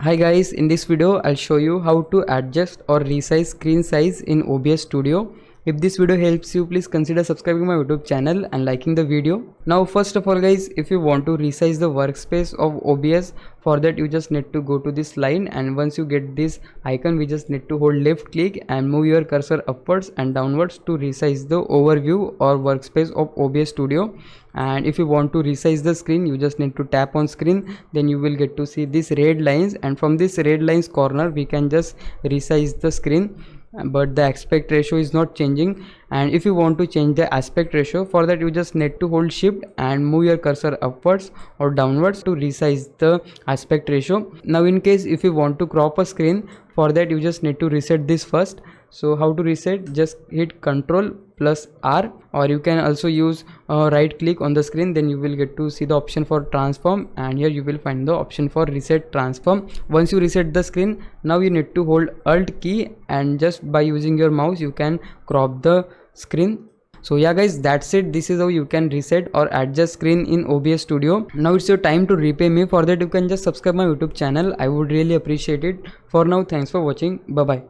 Hi guys, in this video I'll show you how to adjust or resize screen size in OBS Studio. If this video helps you, please consider subscribing my YouTube channel and liking the video. Now first of all guys, if you want to resize the workspace of OBS, for that you just need to go to this line, and once you get this icon we just need to hold left click and move your cursor upwards and downwards to resize the overview or workspace of OBS Studio. And if you want to resize the screen, you just need to tap on screen, then you will get to see these red lines, and from this red lines corner we can just resize the screen, but the aspect ratio is not changing. And if you want to change the aspect ratio, for that you just need to hold shift and move your cursor upwards or downwards to resize the aspect ratio. Now in case if you want to crop a screen, for that you just need to reset this first. So how to reset? Just hit Ctrl plus R, or you can also use right click on the screen, then you will get to see the option for transform, and here you will find the option for reset transform. Once you reset the screen, now you need to hold Alt key, and just by using your mouse you can crop the screen. So yeah guys, that's it. This is how you can reset or adjust screen in OBS Studio. Now it's your time to repay me. For that you can just subscribe my YouTube channel. I would really appreciate it. For now, thanks for watching. Bye bye.